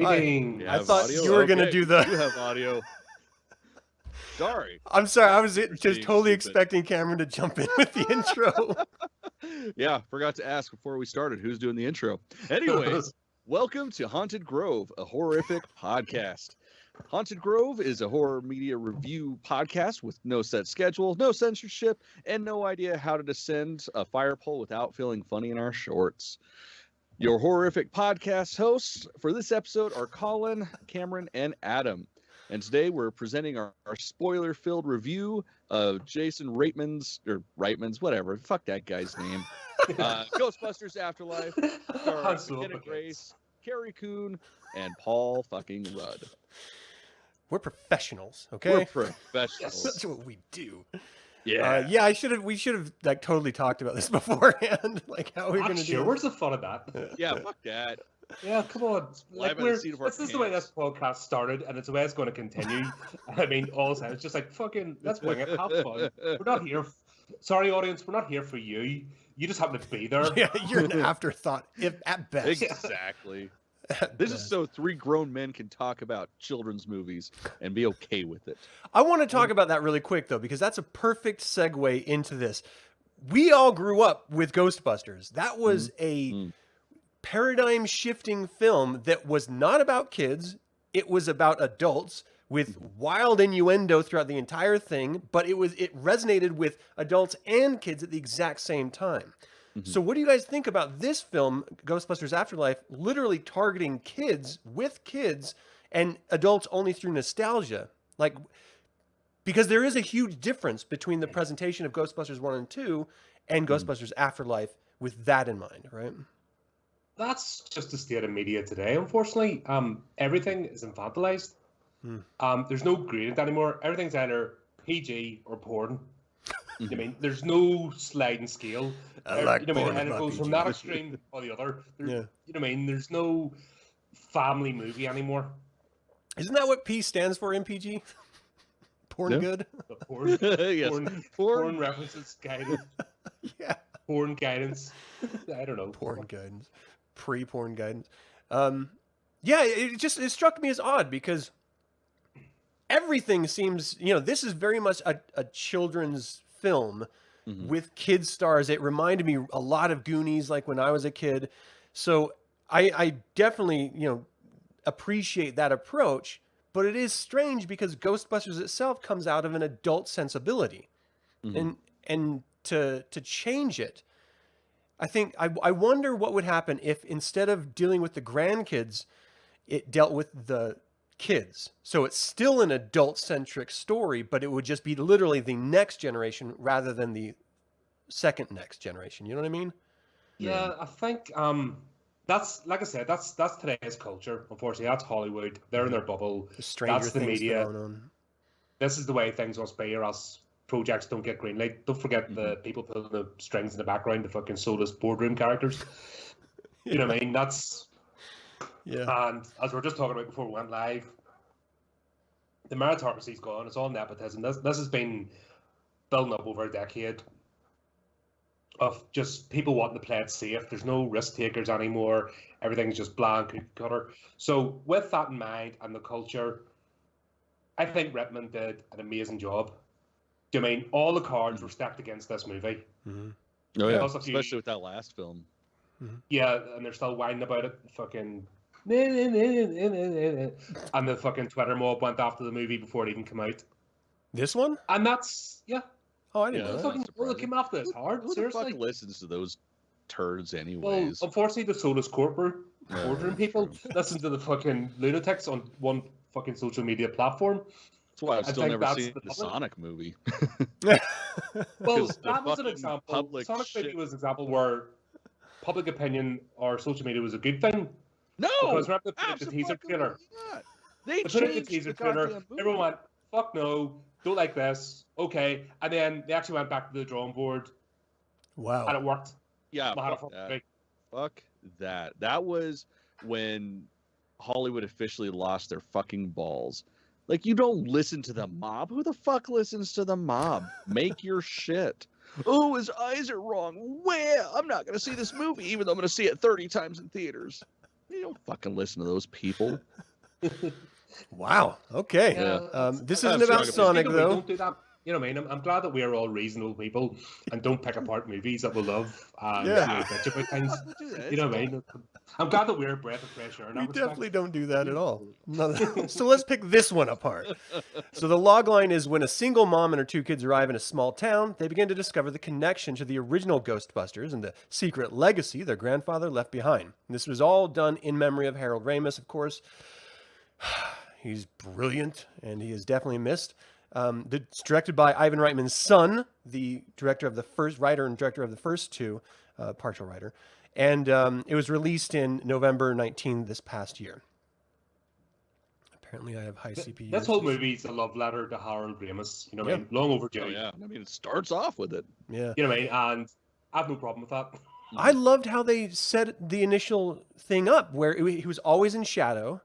Greetings. I thought you were going to do the... You have audio. Sorry. I'm sorry. I was just totally expecting Cameron to jump in with the intro. Yeah, forgot to ask before we started who's doing the intro. Anyways, welcome to Haunted Grove, a horrific podcast. Haunted Grove is a horror media review podcast with no set schedule, no censorship, and no idea how to descend a fire pole without feeling funny in our shorts. Your horrific podcast hosts for this episode are Colin, Cameron, and Adam. And today we're presenting our spoiler-filled review of Jason Reitman's, whatever, fuck that guy's name. Ghostbusters Afterlife, Mckenna Grace, Carrie, Coon, and Paul fucking Rudd. We're professionals, okay? We're professionals. That's what we do. Yeah. We should have like totally talked about this beforehand. Like how we're going to do. Where's the fun of that? Yeah, fuck that. Yeah, come on. Like this is the way this podcast started, and it's the way it's going to continue. I mean, all the time, it's just like, fucking, let's wing it, have fun. We're not here. Sorry, audience, we're not here for you. You just happen to be there. Yeah, you're an afterthought, if at best. Exactly. This is so three grown men can talk about children's movies and be okay with it. I want to talk about that really quick, though, because that's a perfect segue into this. We all grew up with Ghostbusters. That was a paradigm-shifting film that was not about kids. It was about adults with wild innuendo throughout the entire thing, but it resonated with adults and kids at the exact same time. So what do you guys think about this film, Ghostbusters Afterlife, literally targeting kids with kids and adults only through nostalgia? Like, because there is a huge difference between the presentation of Ghostbusters 1 and 2 and Ghostbusters Afterlife with that in mind, right? That's just the state of media today, unfortunately. Everything is infantilized. There's no gradient anymore. Everything's either PG or porn. You know what I mean? There's no sliding scale. I like you know what I mean? And it porn, goes from that extreme or the other. You know what I mean? There's no family movie anymore. Isn't that what P stands for, MPG? Porn good? The porn, Yes. porn references guidance. Yeah. Porn guidance. I don't know. Porn guidance. Pre-porn guidance. Yeah, it struck me as odd because everything seems, this is very much a children's film with kid stars. It reminded me a lot of Goonies, like when I was a kid. So I definitely, appreciate that approach, but it is strange because Ghostbusters itself comes out of an adult sensibility. And to change it, I think, I wonder what would happen if instead of dealing with the grandkids, it dealt with the kids. So it's still an adult-centric story, but it would just be literally the next generation rather than the second next generation. You know what I mean? Yeah, I think that's, like I said, that's today's culture. Unfortunately, that's Hollywood. They're in their bubble. That's the media. Phenomenon. This is the way things must be, or else projects don't get greenlit. Don't forget the people pulling the strings in the background, the fucking soulless boardroom characters. You know what I mean? That's... Yeah. And as we were just talking about before we went live, the meritocracy's gone. It's all nepotism. This has been building up over a decade of just people wanting to play it safe. There's no risk takers anymore. Everything's just bland cookie cutter. So with that in mind and the culture, I think Reitman did an amazing job. Do you mean all the cards were stacked against this movie? Oh yeah, especially with that last film. Yeah, and they're still whining about it. Fucking... and the fucking Twitter mob went after the movie before it even came out. This one? And that's... Yeah. Oh, I didn't know that. Well, it came after this hard. Who Seriously. the fuck listens to those turds anyways? Well, unfortunately, the soulless boardroom people listen to the fucking lunatics on one fucking social media platform. That's why I've still never seen the Sonic movie. Well, that was an example. Sonic movie was an example where public opinion or social media was a good thing. No! Because remember the teaser trailer? They put it in the teaser trailer. Everyone went, fuck no, don't like this. Okay. And then they actually went back to the drawing board. Wow. And it worked. Yeah, fuck that. That was when Hollywood officially lost their fucking balls. Like, you don't listen to the mob. Who the fuck listens to the mob? Make your shit. Oh, his eyes are wrong. Well, I'm not going to see this movie, even though I'm going to see it 30 times in theaters. You don't fucking listen to those people. Wow. Okay. Yeah. This isn't about Sonic, though. Don't do that. You know what I mean? I'm glad that we're all reasonable people and don't pick apart movies that we love and bitch about things. You know what I mean? I'm glad that we're a breath of fresh air. We definitely don't do that at all. So let's pick this one apart. So the log line is when a single mom and her 2 kids arrive in a small town, they begin to discover the connection to the original Ghostbusters and the secret legacy their grandfather left behind. And this was all done in memory of Harold Ramis, of course. He's brilliant, and he is definitely missed. It's directed by Ivan Reitman's son, the writer and director of the first 2, partial writer. And it was released in November 19 this past year. Apparently I have high CPU. This whole movie is a love letter to Harold Ramis. You know what I mean? Long overdue. Oh, yeah. I mean, it starts off with it. Yeah. You know what I mean? And I have no problem with that. I loved how they set the initial thing up where he was always in shadow,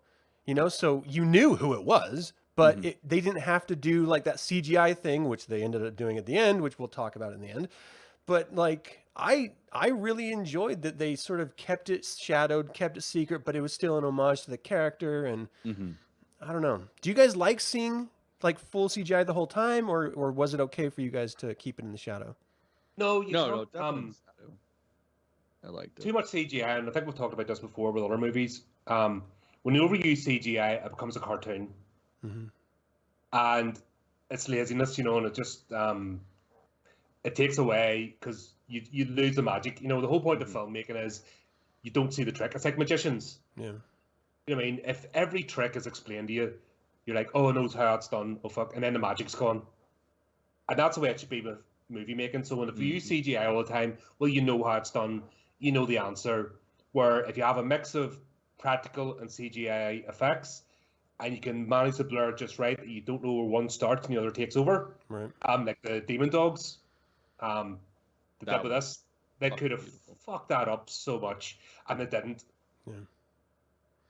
so you knew who it was. But they didn't have to do like that CGI thing, which they ended up doing at the end, which we'll talk about in the end. But like, I really enjoyed that they sort of kept it shadowed, kept it secret, but it was still an homage to the character. And I don't know. Do you guys like seeing like full CGI the whole time, or was it okay for you guys to keep it in the shadow? No, definitely. I liked it. Too much CGI, and I think we've talked about this before with other movies. When you overuse CGI, it becomes a cartoon. And it's laziness, and it just it takes away because you lose the magic. The whole point of filmmaking is you don't see the trick. It's like magicians. Yeah. You know what I mean? If every trick is explained to you, you're like, oh, I know how it's done. Oh fuck, and then the magic's gone. And that's the way it should be with movie making. So if you use CGI all the time, well, you know how it's done. You know the answer. Where if you have a mix of practical and CGI effects, and you can manage the blur just right, that you don't know where one starts and the other takes over. Right. Like the Demon Dogs, the did with this, they could have fucked that up so much, and they didn't. Yeah.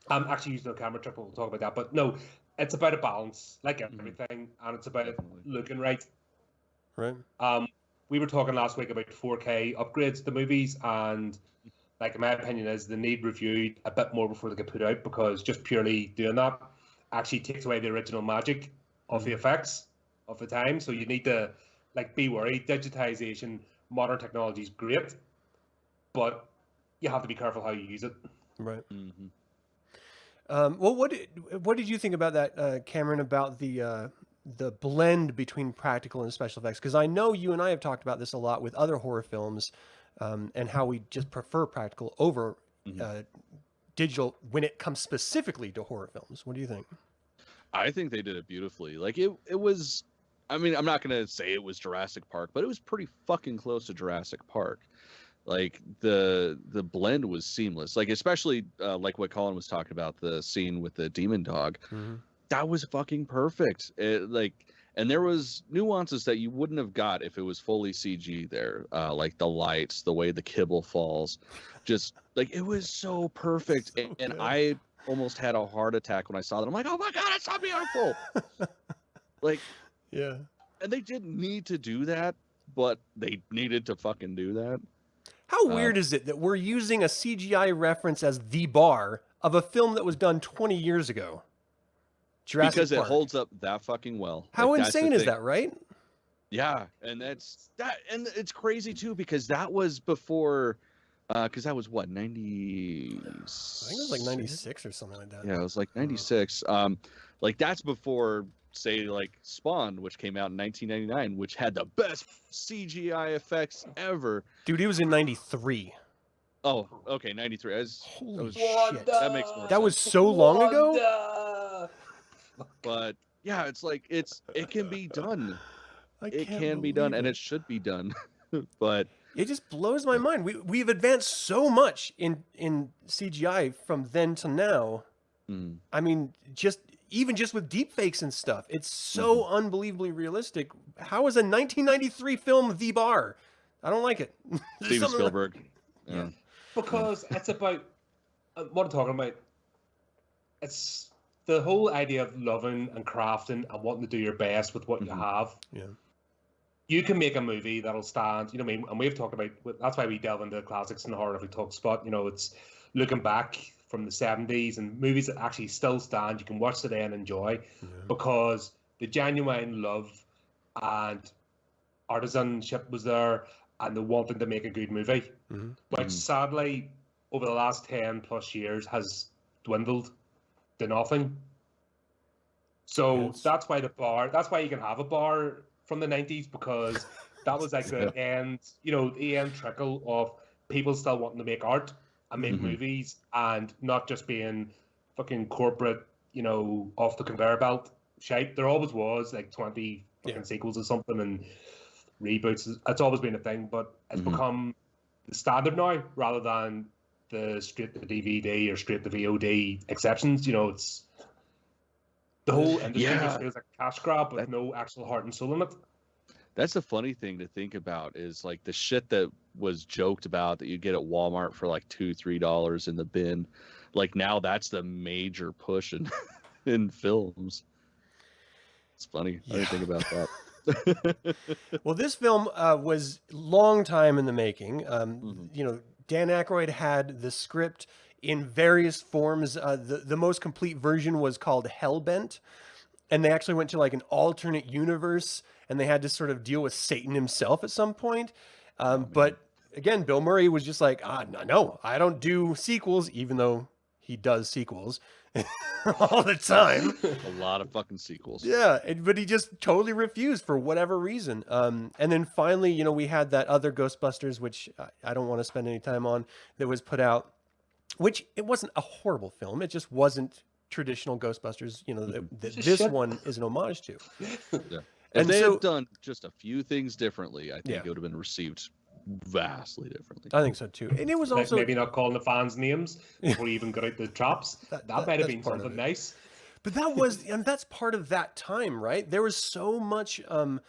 I'm actually using a camera trick, but we'll talk about that. But no, it's about a balance, like everything, and it's about looking right. Right. We were talking last week about 4K upgrades to movies, and like in my opinion is they need reviewed a bit more before they get put out, because just purely doing that actually takes away the original magic of the effects of the time. So you need to be worried. Digitization, modern technology is great, but you have to be careful how you use it. Right. Well, what did you think about that, Cameron? About the blend between practical and special effects? Because I know you and I have talked about this a lot with other horror films, and how we just prefer practical over digital when it comes specifically to horror films. What do you think? I think they did it beautifully. Like it was, I mean, I'm not going to say it was Jurassic Park, but it was pretty fucking close to Jurassic Park. Like the blend was seamless. Like, especially like what Colin was talking about, the scene with the demon dog, that was fucking perfect. And there was nuances that you wouldn't have got if it was fully CG there. Like the lights, the way the kibble falls, just like it was so perfect. And I almost had a heart attack when I saw that. I'm like, oh my God, it's so beautiful. Yeah. And they didn't need to do that, but they needed to fucking do that. How weird is it that we're using a CGI reference as the bar of a film that was done 20 years ago? Jurassic because Park. It holds up that fucking well. How insane is that, right? Yeah, and that's that, and it's crazy too, because that was before, because that was what, 90? I think it was like 96 or something like that. Yeah, it was like 96. Like that's before, say, like Spawn, which came out in 1999, which had the best CGI effects ever. Dude, he was in 93. Oh, okay, 93. Holy shit. That makes more sense. That was so long ago? But yeah, it's like it can be done. It can be done, and it should be done. But it just blows my mind. We've advanced so much in CGI from then to now. I mean, just with deepfakes and stuff, it's so unbelievably realistic. How is a 1993 film the bar? I don't like it. Steven Spielberg. Yeah. Because it's about what I'm talking about. It's the whole idea of loving and crafting and wanting to do your best with what you have. Yeah. You can make a movie that'll stand, you know what I mean? And we've talked about, that's why we delve into the classics in the Horrorific Talk spot. You know, it's looking back from the 70s and movies that actually still stand. You can watch today and enjoy because the genuine love and artisanship was there and the wanting to make a good movie, which sadly over the last 10 plus years has dwindled to nothing. So that's why that's why you can have a bar from the 90s, because that was like the end, the end trickle of people still wanting to make art and make movies and not just being fucking corporate, off the conveyor belt shite. There always was like 20 fucking sequels or something and reboots. It's always been a thing, but it's become the standard now rather than the straight to DVD or straight to VOD exceptions. It's the whole industry just feels like a cash grab with no actual heart and soul in it. That's the funny thing to think about is like the shit that was joked about that you get at Walmart for like $2-3 in the bin. Like now that's the major push in films. It's funny. I didn't think about that. Well, this film was long time in the making. Dan Aykroyd had the script in various forms. The most complete version was called Hellbent, and they actually went to like an alternate universe, and they had to sort of deal with Satan himself at some point. But again, Bill Murray was just like, no, I don't do sequels, even though he does sequels all the time. A lot of fucking sequels. Yeah, but he just totally refused for whatever reason. And then finally, we had that other Ghostbusters, which I don't want to spend any time on, that was put out, which it wasn't a horrible film. It just wasn't traditional Ghostbusters, this one is an homage to. Yeah. If they had done just a few things differently, I think it would have been received vastly differently. I think so too. And it was also maybe not calling the fans names before you even got out the traps. That might have been something nice. But that was, and that's part of that time, right? There was so much, and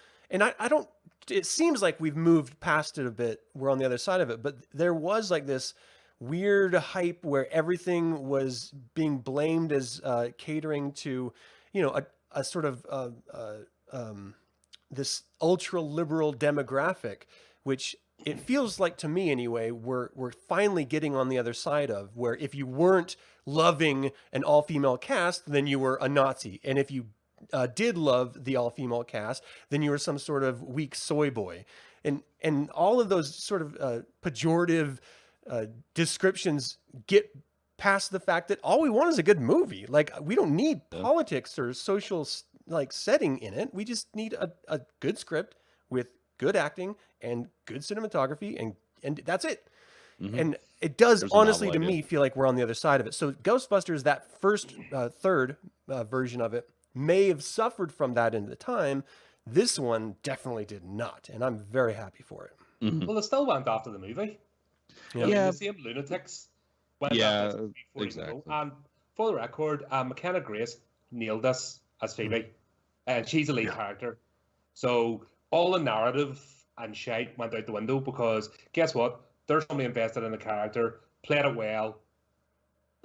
I don't. It seems like we've moved past it a bit. We're on the other side of it, but there was like this weird hype where everything was being blamed as catering to, a sort of this ultra liberal demographic, which it feels like to me anyway, we're finally getting on the other side of, where if you weren't loving an all-female cast, then you were a Nazi. And if you did love the all-female cast, then you were some sort of weak soy boy. And all of those sort of pejorative descriptions get past the fact that all we want is a good movie. Like, we don't need politics or social setting in it. We just need a good script with good acting and good cinematography, and that's it. And it does honestly to me feel like we're on the other side of it. So Ghostbusters, that first third version of it, may have suffered from that in the time. This one definitely did not, and I'm very happy for it. Well, it still went after the movie. The same lunatics went after it before exactly. And for the record, McKenna Grace nailed this as Phoebe, and she's a lead character. So all the narrative and shite went out the window, because guess what? There's somebody invested in the character, played it well,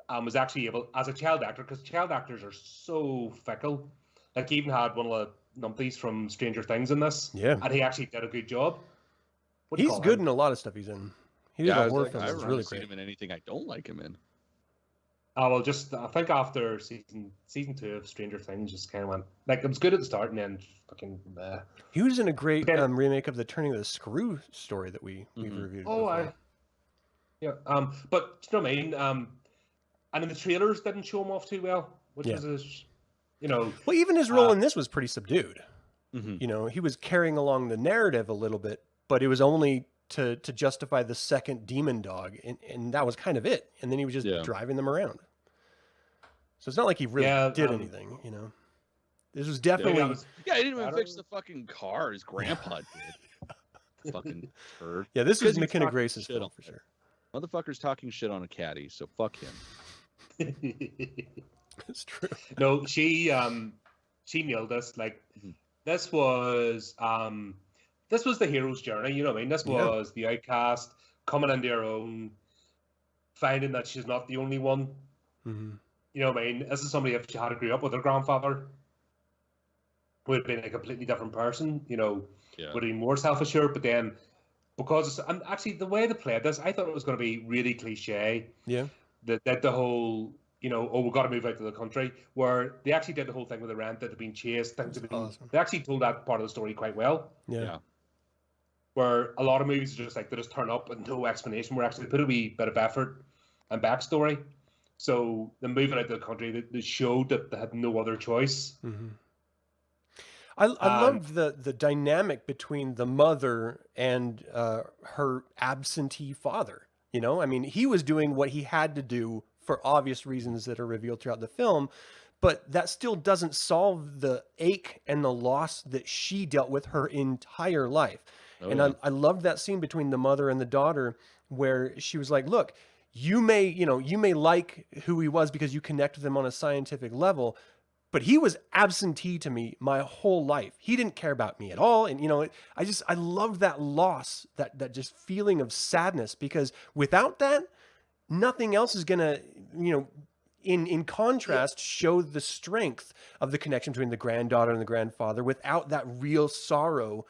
and was actually able, as a child actor, because child actors are so fickle. Like, he even had one of the numpties from Stranger Things in this, and he actually did a good job. He's good in a lot of stuff he's in. He did a horror film. I've really seen him in anything I don't like him in. Well, I think after season 2 of Stranger Things, just kind of went, like, it was good at the start and then fucking. He was in a great remake of the Turning of the Screw story that we reviewed. But you know what I mean. And in the trailers didn't show him off too well, which was well, even his role in this was pretty subdued. He was carrying along the narrative a little bit, but it was only to justify the second demon dog, and that was kind of it. And then he was just driving them around. So it's not like he really did anything, This was definitely... he didn't even fix the fucking car. His grandpa did. Fucking turd. Yeah, this was McKenna Grace's film for sure. Motherfucker's talking shit on a caddy, so fuck him. It's true. No, she nailed this. Like, this was the hero's journey, you know what I mean? This was the outcast coming into her own, finding that she's not the only one. You know what I mean? This is somebody, if she had grew up with her grandfather, would have been a completely different person, would have been more self-assured, but then, because, and actually the way they played this, I thought it was going to be really cliche. the whole, oh, we've got to move out to the country, where they actually did the whole thing with the rent, that had been chased, things had been, awesome. They actually told that part of the story quite well. Yeah. Where a lot of movies are just like, they just turn up and no explanation, where actually they put a wee bit of effort and backstory. So the moving out to the country, they showed that they had no other choice. Mm-hmm. I loved the dynamic between the mother and her absentee father. I mean, he was doing what he had to do for obvious reasons that are revealed throughout the film, but that still doesn't solve the ache and the loss that she dealt with her entire life. Oh, and yeah. I loved that scene between the mother and the daughter, where she was like, look, you may like who he was because you connect with him on a scientific level, but he was absentee to me my whole life. He didn't care about me at all. And, I love that loss, that just feeling of sadness, because without that, nothing else is going to, in contrast, show the strength of the connection between the granddaughter and the grandfather without that real sorrow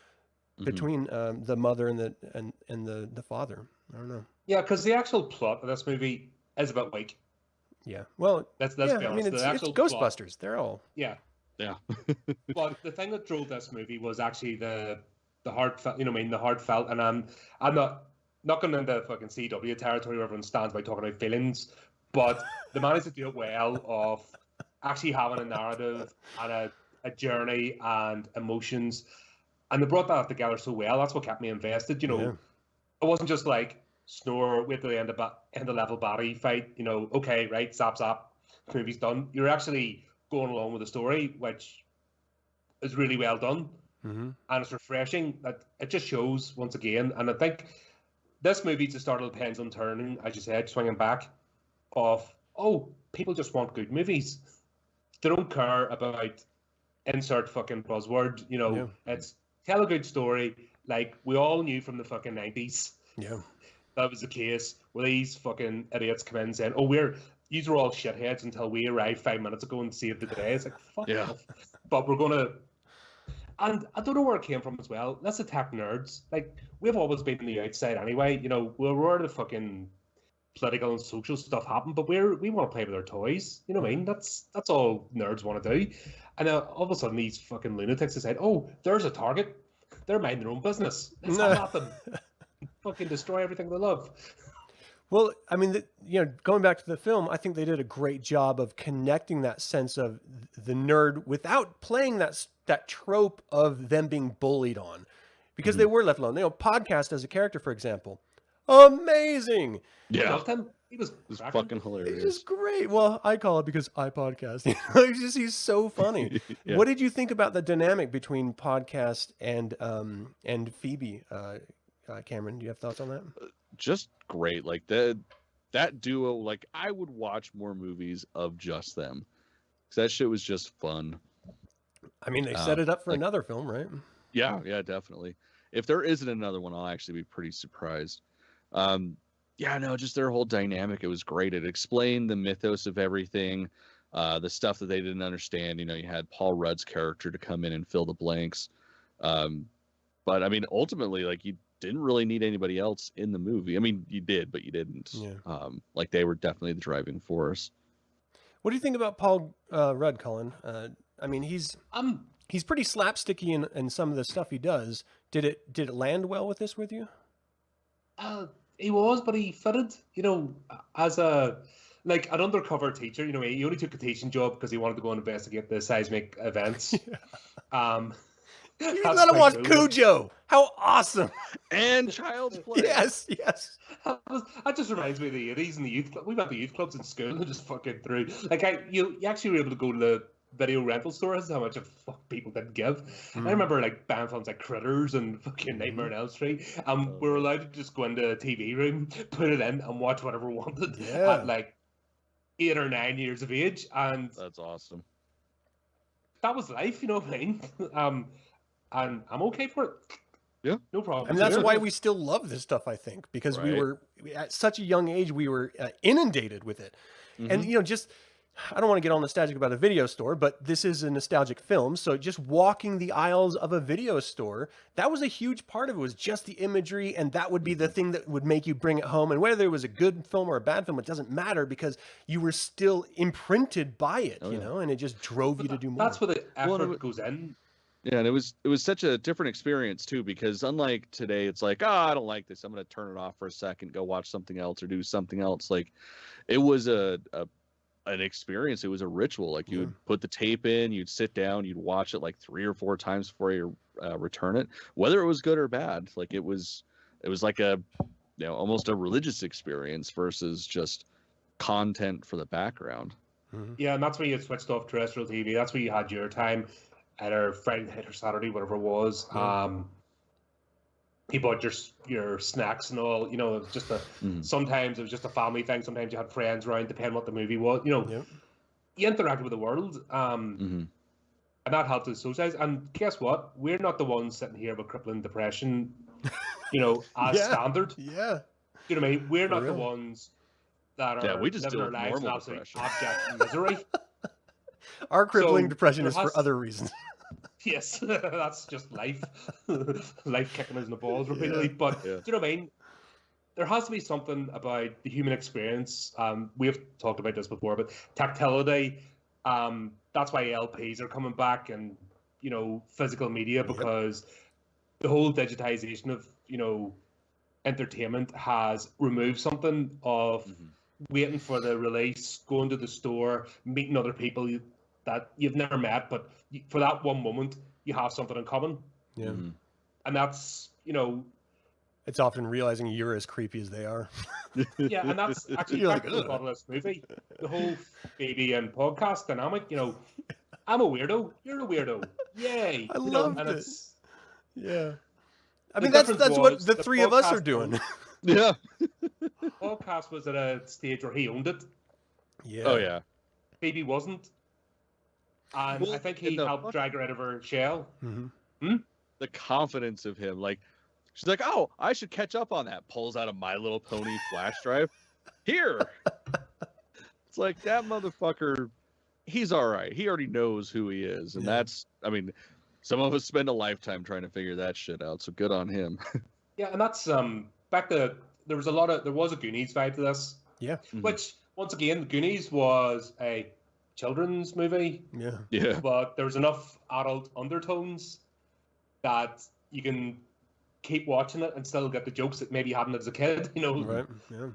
between the mother and the father. I don't know. Yeah, because the actual plot of this movie is a bit weak. Yeah, well, let's be honest. I mean, it's Ghostbusters. Plot, they're all yeah. But the thing that drove this movie was actually the heartfelt. The heartfelt, and I'm not going into fucking CW territory where everyone stands by talking about feelings, but they managed to do it well of actually having a narrative and a journey and emotions, and they brought that together so well. That's what kept me invested. It wasn't just like snore, wait till the end of level battery fight. Okay, right, zap, movie's done. You're actually going along with the story, which is really well done, and it's refreshing. That it just shows once again, and I think this movie just started the pendulum turning, as you said, swinging back. People just want good movies. They don't care about insert fucking buzzword. It's tell a good story, like we all knew from the fucking 90s. Yeah. That was the case where these fucking idiots come in saying, these are all shitheads until we arrived 5 minutes ago and saved the day. It's like, fuck off. But we're going to... And I don't know where it came from as well. Let's attack nerds. Like, we've always been on the outside anyway. We're where the fucking political and social stuff happen, but we want to play with our toys. You know what I mean? That's all nerds want to do. And now all of a sudden these fucking lunatics decide, there's a target. They're minding their own business. Let's not at them. Fucking destroy everything they love. Well, I mean, going back to the film, I think they did a great job of connecting that sense of the nerd without playing that trope of them being bullied on, because they were left alone. Podcast as a character, for example, amazing. Yeah, I loved him. He was fucking hilarious. He's great. Well, I call it because I podcast. He's so funny. Yeah. What did you think about the dynamic between Podcast and Phoebe? Cameron, do you have thoughts on that? Just great. Like that duo, like I would watch more movies of just them, because that shit was just fun. I mean, they set it up for another film, right? Yeah, definitely. If there isn't another one, I'll actually be pretty surprised. Just their whole dynamic, it was great. It explained the mythos of everything, the stuff that they didn't understand. You had Paul Rudd's character to come in and fill the blanks. But I mean, ultimately, like, you didn't really need anybody else in the movie. I mean, you did, but you didn't. Yeah. Like, they were definitely the driving force. What do you think about Paul Rudd, Colin? I mean, he's pretty slapsticky in some of the stuff he does. Did it land well with you? He was, but he fitted. As an undercover teacher. He only took a teaching job because he wanted to go and investigate the seismic events. You let him watch Cujo. How awesome! And Child's Play. Yes. That just reminds me of the 80s and the youth club. We went to youth clubs in school and just fucking through. Like, you actually were able to go to the video rental stores. How much of fuck people didn't give. I remember like band films like Critters and fucking Nightmare on Elm Street. We were allowed to just go into a TV room, put it in, and watch whatever we wanted at like 8 or 9 years of age. And that's awesome. That was life, you know what I mean? And I'm okay for it. Yeah, no problem. And that's why we still love this stuff, I think, because we were at such a young age, we were inundated with it. And just I don't want to get all nostalgic about a video store, but this is a nostalgic film. So just walking the aisles of a video store, that was a huge part of it, was just the imagery. And that would be the thing that would make you bring it home. And whether it was a good film or a bad film, it doesn't matter because you were still imprinted by it, you know, and it just drove you to do more. That's where the effort goes in. Yeah, and it was such a different experience too, because unlike today, it's like, oh, I don't like this, I'm going to turn it off for a second, go watch something else or do something else. Like, it was an experience. It was a ritual. Like, you would put the tape in, you'd sit down, you'd watch it like 3 or 4 times before you return it, whether it was good or bad. Like, it was like a, you know, almost a religious experience versus just content for the background. Yeah, and that's where you switched off terrestrial TV. That's where you had your time, either Friday night or Saturday, whatever it was. You bought your snacks and all. You know, just sometimes it was just a family thing. Sometimes you had friends around, depending what the movie was. You know, you interacted with the world, and that helped us socialize. And guess what? We're not the ones sitting here with crippling depression, you know, as standard. Yeah. You know what I mean? We're not the ones that are we just living our lives in absolute abject misery. Our crippling depression is for other reasons. Yes, that's just life. Life kicking us in the balls repeatedly. But do you know what I mean? There has to be something about the human experience. We've talked about this before, but tactility. That's why LPs are coming back, and, you know, physical media, because the whole digitization of, you know, entertainment has removed something of waiting for the release, going to the store, meeting other people that you've never met, but for that one moment, you have something in common. Yeah. And that's, you know... It's often realizing you're as creepy as they are. Yeah, and that's actually the plot of this movie. The whole baby and podcast dynamic, you know, I'm a weirdo, you're a weirdo. Yay. I loved it. Yeah. I mean, that's what the three of us are doing. Yeah. Podcast was at a stage where he owned it. Yeah. Oh, yeah. Phoebe wasn't. And I think he helped drag her out of her shell. The confidence of him. Like, she's like, oh, I should catch up on that. Pulls out a My Little Pony flash drive. Here. It's like, that motherfucker, he's all right. He already knows who he is. And that's, I mean, some of us spend a lifetime trying to figure that shit out. So good on him. Yeah, and that's, back to, there was a Goonies vibe to this. Yeah. Which, once again, Goonies was a children's movie. Yeah. But there was enough adult undertones that you can keep watching it and still get the jokes that maybe you hadn't as a kid, you know. Right. Yeah.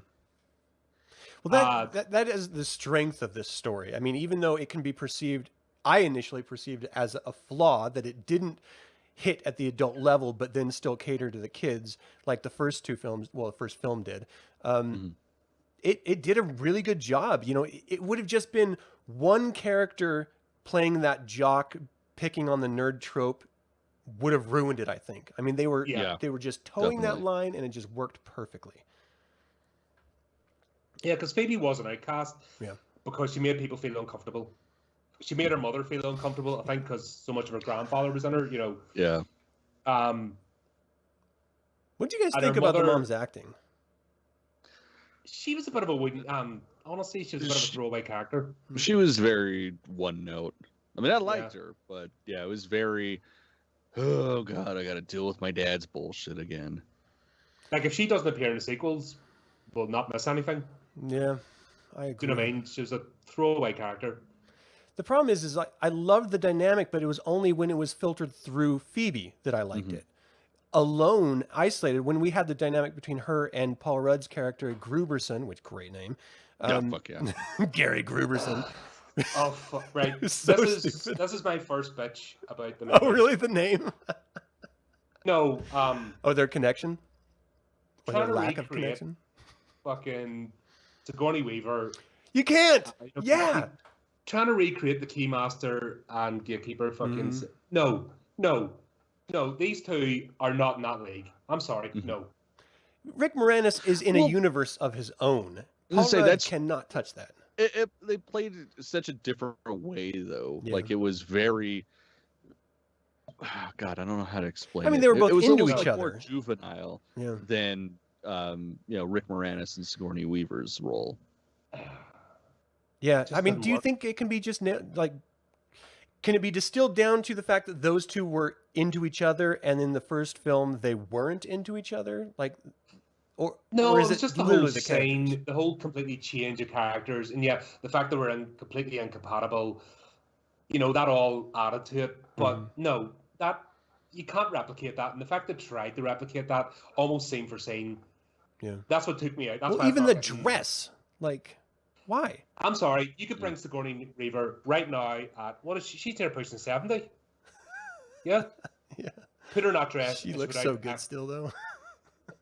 Well, that is the strength of this story. I mean, even though it can be perceived, I initially perceived it as a flaw, that it didn't hit at the adult level, but then still cater to the kids, like the first two films. Well, the first film did. It did a really good job. You know, it would have just been one character playing that jock, picking on the nerd trope, would have ruined it, I think. I mean, they were just towing that line, and it just worked perfectly. Yeah, because Phoebe was an outcast. Yeah. Because she made people feel uncomfortable. She made her mother feel uncomfortable, I think, because so much of her grandfather was in her, you know. Yeah. What do you guys think about the mom's acting? She was a bit of a wooden... honestly, she was a bit of a throwaway character. She was very one note. I mean, I liked her, but yeah, it was very... Oh, God, I got to deal with my dad's bullshit again. Like, if she doesn't appear in the sequels, we'll not miss anything. Yeah, I agree. Do you know what I mean? She was a throwaway character. The problem is I loved the dynamic, but it was only when it was filtered through Phoebe that I liked it. Alone, isolated, when we had the dynamic between her and Paul Rudd's character, Gruberson, which great name. Fuck yeah. Gary Gruberson. Oh, fuck, right. So this is my first bitch about the movie. Oh, really? The name? No. Their connection? Or their lack of connection? Fucking Sigourney Weaver. You can't! Yeah! Trying to recreate the Keymaster and Gatekeeper fucking... No. These two are not in that league. I'm sorry. No. Rick Moranis is in a universe of his own. Paul Rudd cannot touch that. They played it such a different way, though. Yeah. Like, it was very... God, I don't know how to explain it. I mean, they were both into each other. More juvenile than, Rick Moranis and Sigourney Weaver's role. Yeah, I mean, do you think it can be just like, can it be distilled down to the fact that those two were into each other, and in the first film they weren't into each other, like, or is it's it just the literally whole scene, the whole completely change of characters, and yeah, the fact that we're completely incompatible, you know, that all added to it. But no, that you can't replicate that, and the fact they tried to replicate that almost scene for scene, that's what took me out. That's well, even the dress, like, why? I'm sorry, you could bring Sigourney Weaver right now at what is she? She's near pushing 70. Yeah, yeah. Put her in that dress. She looks so good still, though.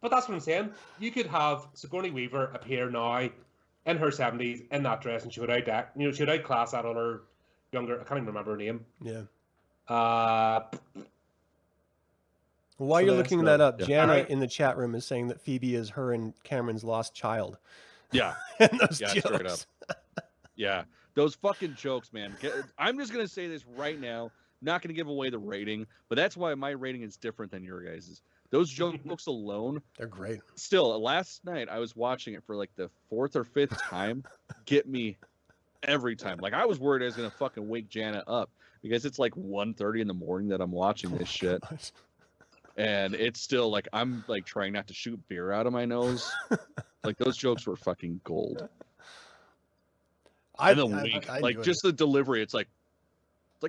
But that's what I'm saying. You could have Sigourney Weaver appear now in her 70s in that dress, and she would outclass that on her younger. I can't even remember her name. Yeah. So While you're looking that up, Yeah. Jana in the chat room is saying that Phoebe is her and Cameron's lost child. Yeah. And those Straight jokes. up. Yeah. Those fucking jokes, man. I'm just going to say this right now. Not going to give away the rating, but that's why my rating is different than your guys's. Those jokes alone, they're great. Still, last night I was watching it for like the 4th or 5th time. Get me every time. Like, I was worried I was going to fucking wake Jana up because it's like 1:30 in the morning that I'm watching this shit. Gosh. And it's still like, I'm like trying not to shoot beer out of my nose. Like, those jokes were fucking gold. And the wink, like just the delivery, it's like,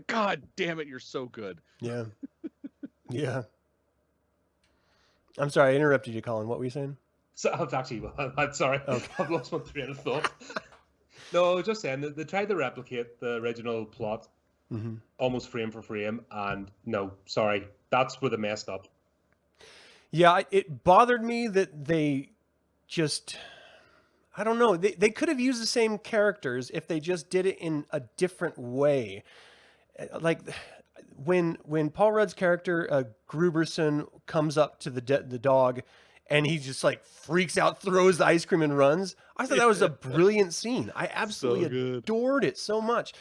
God damn it, you're so good. Yeah. Yeah. I'm sorry, I interrupted you, Colin. What were you saying? So I'm sorry. Okay. I've lost my train of thought. No, I was just saying that they tried to replicate the original plot almost frame for frame, and no, sorry, that's where they messed up. Yeah, it bothered me that they just, I don't know, they could have used the same characters if they just did it in a different way. Like, when Paul Rudd's character Gruberson comes up to the dog, and he just like freaks out, throws the ice cream, and runs. I thought that was a brilliant scene. I absolutely adored it so much.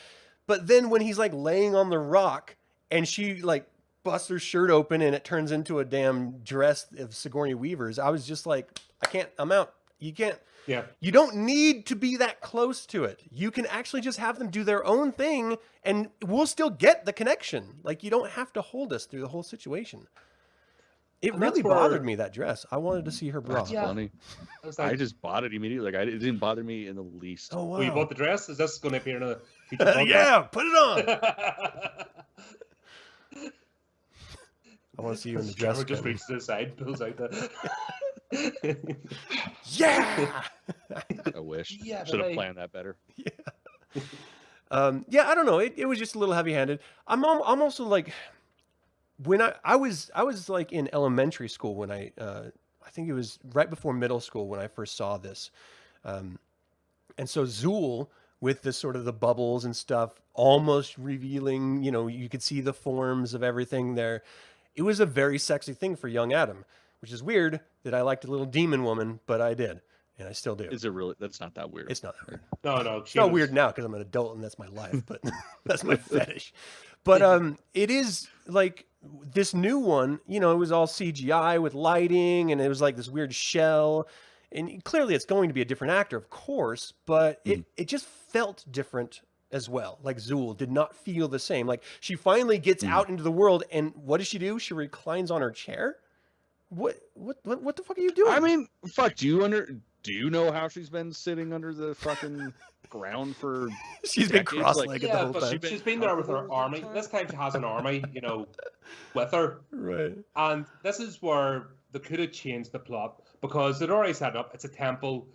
But then when he's like laying on the rock, and she like busts her shirt open, and it turns into a damn dress of Sigourney Weaver's, I was just like, I'm out. You can't. Yeah. You don't need to be that close to it. You can actually just have them do their own thing, and we'll still get the connection. Like, you don't have to hold us through the whole situation. It really bothered me, that dress. I wanted to see her bra. That's funny. I just bought it immediately. Like, it didn't bother me in the least. Oh, wow. Well, you bought the dress? Is this going to appear in a future podcast? Yeah, put it on. I want to see you in the dress. Just reaches to the side, pulls out the... Yeah. I wish. Yeah, should have planned that better. Yeah. Yeah, I don't know. It was just a little heavy-handed. I'm also like, when I was like in elementary school when I think it was right before middle school when I first saw this, and so Zool with this sort of the bubbles and stuff, almost revealing, you know, you could see the forms of everything there. It was a very sexy thing for young Adam, which is weird that I liked a little demon woman, but I did, and I still do. Is it really? That's not that weird. It's not that weird. No. It's not weird now because I'm an adult and that's my life, but that's my fetish. But it is like this new one, you know, it was all CGI with lighting, and it was like this weird shell. And clearly it's going to be a different actor, of course, but it just felt different as well. Like Zool did not feel the same. Like she finally gets out into the world, and what does she do? She reclines on her chair. What the fuck are you doing? I mean, fuck. Do you know how she's been sitting under the fucking ground for? She's been cross-legged the whole time. She's been there with her army. This time she has an army, you know, with her. Right. And this is where they could have changed the plot, because they'd already set up. It's a temple.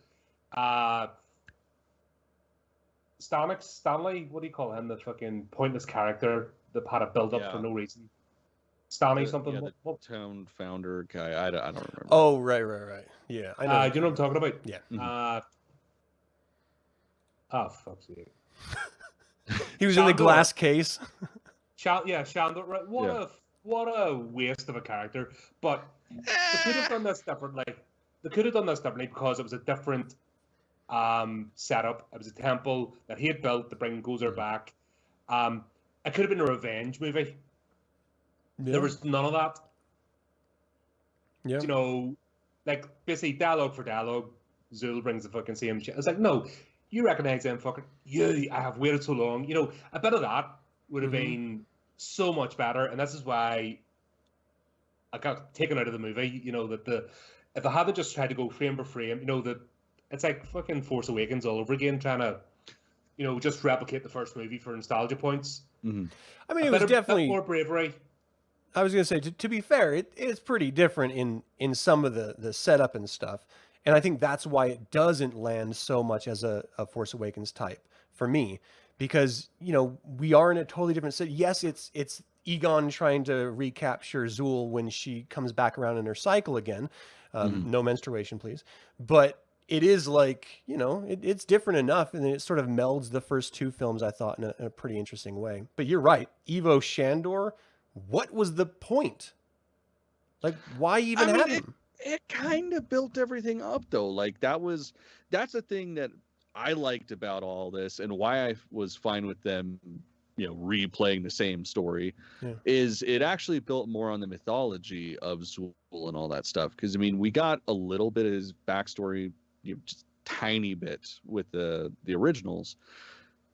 Stanley, what do you call him? The fucking pointless character that had a build-up for no reason. Stanley something. Yeah, the town founder guy. I don't remember. Oh, right. Yeah, I know. Do you know what I'm talking about? Yeah. Oh, fuck's sake. He was in the glass case. Shandor. Right. What a waste of a character. But they could have done this differently. They could have done this differently because it was a different setup. It was a temple that he had built to bring Gozer back. It could have been a revenge movie. Yeah. There was none of that. Yeah. You know, like basically dialogue for dialogue, Zool brings the fucking same shit. It's like, no, you recognize them fucking, I have waited so long. You know, a bit of that would have been so much better. And this is why I got taken out of the movie. You know, that if I had to just try to go frame by frame, you know, that it's like fucking Force Awakens all over again, trying to, you know, just replicate the first movie for nostalgia points. Mm-hmm. I mean, it was definitely more bravery. I was going to say, to be fair, it is pretty different in some of the setup and stuff. And I think that's why it doesn't land so much as a Force Awakens type for me. Because, you know, we are in a totally different city. Yes, it's Egon trying to recapture Zool when she comes back around in her cycle again. No menstruation, please. But it is like, you know, it's different enough. And it sort of melds the first two films, I thought, in a pretty interesting way. But you're right. Evo Shandor, what was the point? Like, why even have him? It kind of built everything up, though. Like, that's the thing that I liked about all this, and why I was fine with them, you know, replaying the same story, is it actually built more on the mythology of Zool and all that stuff. Because, I mean, we got a little bit of his backstory, you know, just tiny bit with the originals,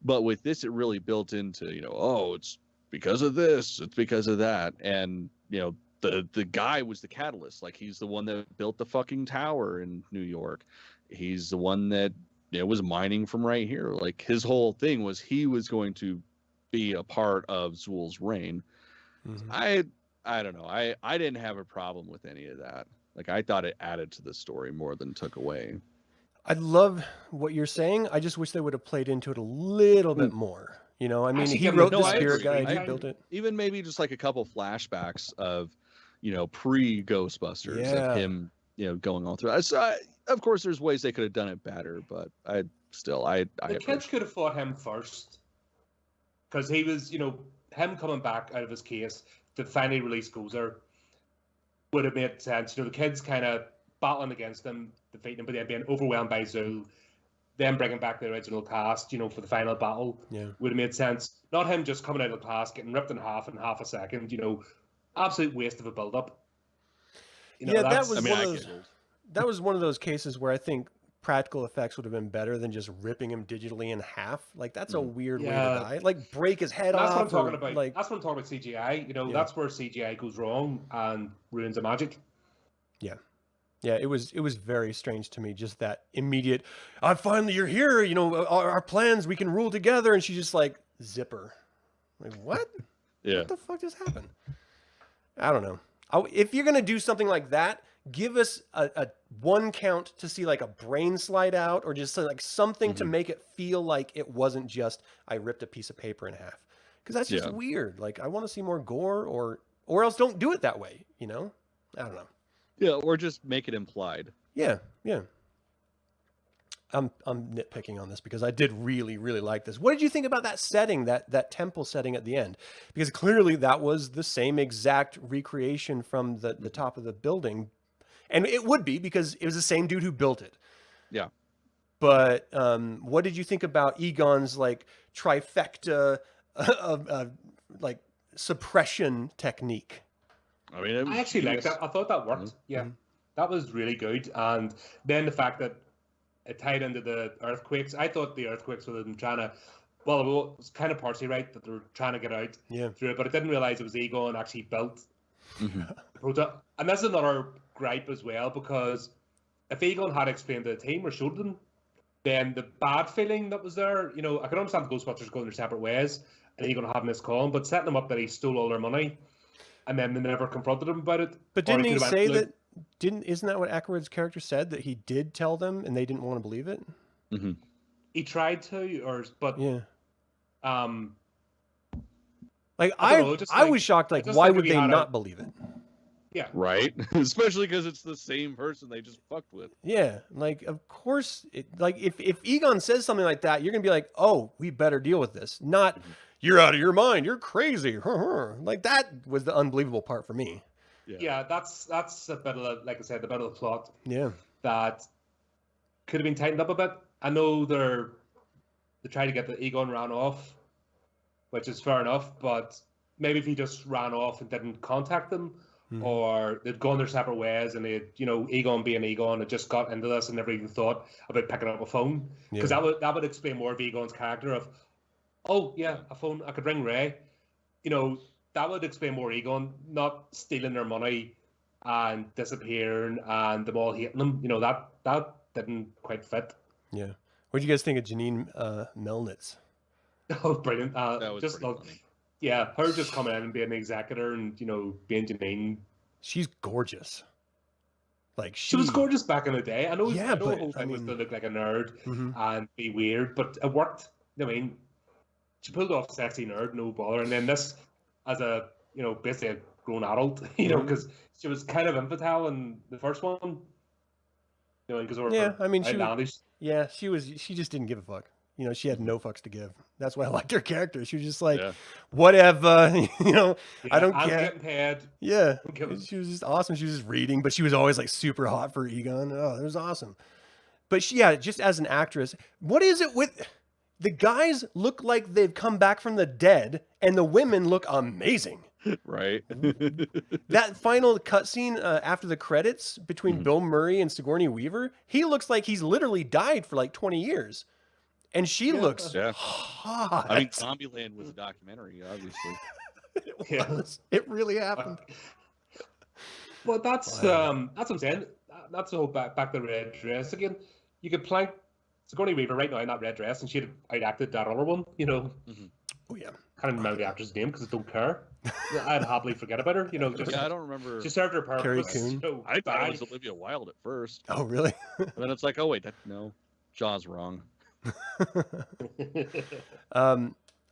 but with this, it really built into, you know, oh, it's because of this, it's because of that, and, you know, the guy was the catalyst. Like, he's the one that built the fucking tower in New York. He's the one that, you know, was mining from right here. Like, his whole thing was he was going to be a part of Zool's reign. I don't know. I didn't have a problem with any of that. Like, I thought it added to the story more than took away. I love what you're saying. I just wish they would have played into it a little bit more. You know, I mean, he wrote the Spirit Guide, he built it. Even maybe just like a couple flashbacks of, you know, pre-Ghostbusters of him, you know, going all through. So of course, there's ways they could have done it better, but the kids could have fought him first, because he was, you know, him coming back out of his case to finally release Gozer would have made sense. You know, the kids kind of battling against him, defeating him, but then being overwhelmed by Zool, then bringing back the original cast, you know, for the final battle, would have made sense. Not him just coming out of the class, getting ripped in half a second, you know. Absolute waste of a build-up. You know, that was one of those cases where I think practical effects would have been better than just ripping him digitally in half. Like, that's a weird way to die. Like, break his head off. That's what I'm talking about. Like, that's what I'm talking about. CGI. You know, that's where CGI goes wrong and ruins the magic. Yeah, it was very strange to me. Just that immediate, finally you're here. You know, our plans, we can rule together. And she's just like, zipper. Like, what? What the fuck just happened? I don't know. If you're going to do something like that, give us a one count to see like a brain slide out, or just like something to make it feel like it wasn't just, I ripped a piece of paper in half. Because that's just weird. Like, I want to see more gore, or else don't do it that way, you know? I don't know. Yeah, or just make it implied. Yeah. I'm nitpicking on this because I did really, really like this. What did you think about that setting, that temple setting at the end? Because clearly that was the same exact recreation from the top of the building. And it would be, because it was the same dude who built it. Yeah. But what did you think about Egon's like trifecta of like suppression technique? I mean, I actually liked that. I thought that worked. Yeah. That was really good. And then the fact that it tied into the earthquakes. I thought the earthquakes would have been trying to, well, it was kind of partially right that they were trying to get out through it, but I didn't realize it was Egon actually built. And that's another gripe as well, because if Egon had explained to the team or showed them, then the bad feeling that was there, you know, I can understand the Ghostbusters going their separate ways and Egon having this call, but setting them up that he stole all their money and then they never confronted him about it. But didn't he say that? Isn't that what Aykroyd's character said, that he did tell them and they didn't want to believe it? He tried to, but like I was shocked. Like, why would they not believe it? Yeah, right. Especially because it's the same person they just fucked with. Yeah, like of course. Like if Egon says something like that, you're gonna be like, oh, we better deal with this. Not you're out of your mind. You're crazy. Like, that was the unbelievable part for me. Yeah, that's a bit of, like I said, a bit of the plot. Yeah, that could have been tightened up a bit. I know they try to get the Egon ran off, which is fair enough, but maybe if he just ran off and didn't contact them, or they'd gone their separate ways, and they, Egon being Egon, had just got into this and never even thought about picking up a phone, because that would explain more of Egon's character of, oh yeah, a phone, I could ring Ray, that would explain more Egon not stealing their money and disappearing and them all hating him. That didn't quite fit. Yeah. What do you guys think of Janine Melnitz? Oh, brilliant! That was just pretty funny. Yeah, her just coming in and being an executor and being Janine. She's gorgeous. She was gorgeous back in the day. I know. Yeah, the whole thing was to look like a nerd and be weird, but it worked. I mean, she pulled off sexy nerd, no bother. And then this, as a basically a grown adult, because she was kind of infantile in the first one. Because she just didn't give a fuck. She had no fucks to give. That's why I liked her character. She was just like, whatever, I don't care. Getting paid. Yeah, she was just awesome. She was just reading, but she was always like super hot for Egon. Oh, it was awesome. But just as an actress, what is it with the guys? Look like they've come back from the dead, and the women look amazing. Right. That final cutscene after the credits between Bill Murray and Sigourney Weaver, he looks like he's literally died for like 20 years. And she looks hot. I mean, Zombieland was a documentary, obviously. It was. It really happened. Well, that's what I'm saying. That's the whole back to the red dress again. You could plank Sigourney Weaver right now in that red dress, and she'd have outacted that other one. Oh yeah. Can't remember the actress' name because I don't care. I'd happily forget about her. I don't remember. She served her purpose. Carrie Coon. I thought it was Olivia Wilde at first. Oh really? And then it's like, oh wait, no, Jaw's wrong.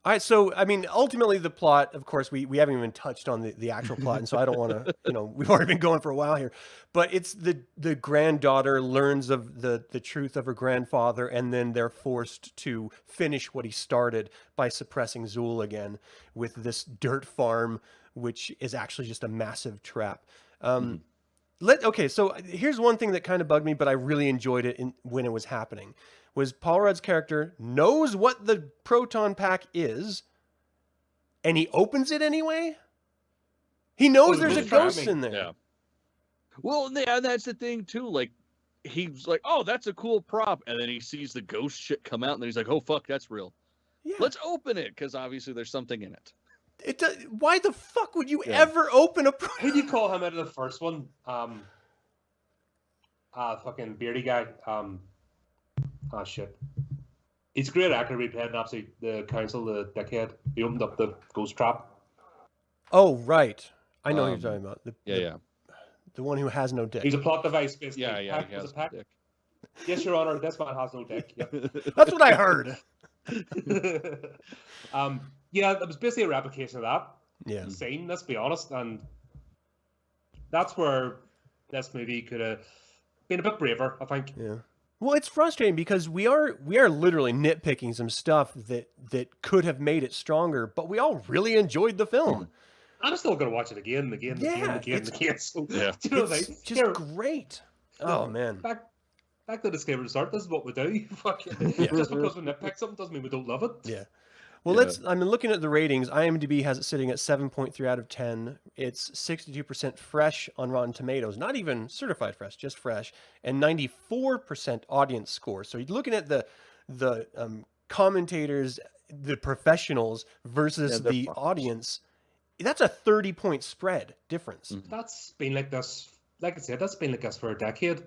All right, so I mean, ultimately the plot, of course, we haven't even touched on the actual plot, and so I don't want to, we've already been going for a while here, but it's the granddaughter learns of the truth of her grandfather, and then they're forced to finish what he started by suppressing Zool again with this dirt farm, which is actually just a massive trap. Okay, so here's one thing that kind of bugged me, but I really enjoyed it when it was happening. Was Paul Rudd's character knows what the proton pack is, and he opens it anyway? He knows there's a ghost in there. Yeah. Well, and that's the thing, too. Like, he's like, oh, that's a cool prop. And then he sees the ghost shit come out, and then he's like, oh, fuck, that's real. Yeah. Let's open it, because obviously there's something in it. Why the fuck would you ever open a proton? Who do you call him out of the first one? Fucking beardy guy. Oh shit. He's a great actor. He played the council, the dickhead. He opened up the ghost trap. Oh, right. I know what you're talking about. The one who has no dick. He's a plot device, basically. Yeah, he has no dick. Yes, Your Honor, this man has no dick. Yep. That's what I heard. Yeah, it was basically a replication of that scene, let's be honest. And that's where this movie could have been a bit braver, I think. Yeah. Well, it's frustrating because we are literally nitpicking some stuff that could have made it stronger, but we all really enjoyed the film. I'm still going to watch it again and again. So, it's just great. Oh man. Back to the disclaimer to start. This is what we do. Just because we nitpick something doesn't mean we don't love it. Yeah. Well, I'm looking at the ratings. IMDb has it sitting at 7.3 out of 10. It's 62% fresh on Rotten Tomatoes. Not even certified fresh, just fresh. And 94% audience score. So you're looking at the commentators, the professionals versus the audience. That's a 30-point spread difference. That's been like this. Like I said, that's been like this for a decade.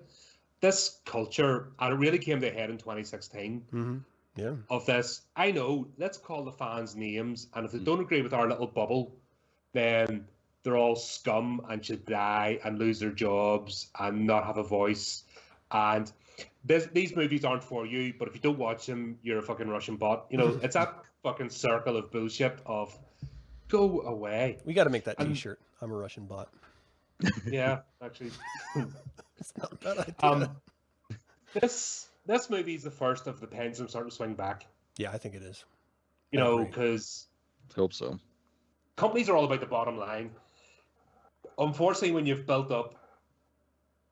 This culture, and it really came to a head in 2016. Mm-hmm. Yeah. Of this, I know, let's call the fans names, and if they don't agree with our little bubble, then they're all scum and should die and lose their jobs and not have a voice. And these movies aren't for you, but if you don't watch them, you're a fucking Russian bot. It's that fucking circle of bullshit of go away. We got to make that t-shirt. I'm a Russian bot. Yeah, actually. It's not a bad idea. This movie is the first of the pendulum starting to swing back. Yeah, I think it is. Because I hope so. Companies are all about the bottom line. Unfortunately, when you've built up